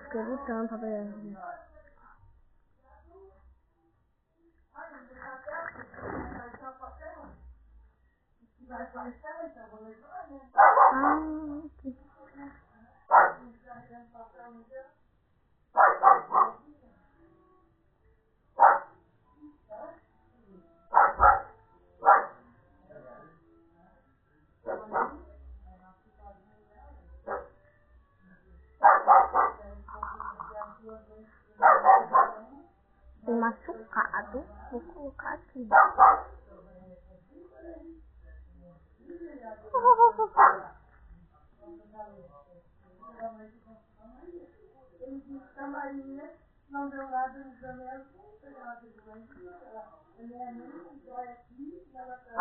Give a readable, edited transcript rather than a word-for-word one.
fiquei lutando pra pegar. Tem machucado, vou colocar aqui. Ele disse que a Maria não deu nada no exame, ela teve doença, a minha mãe entrou aqui, ela está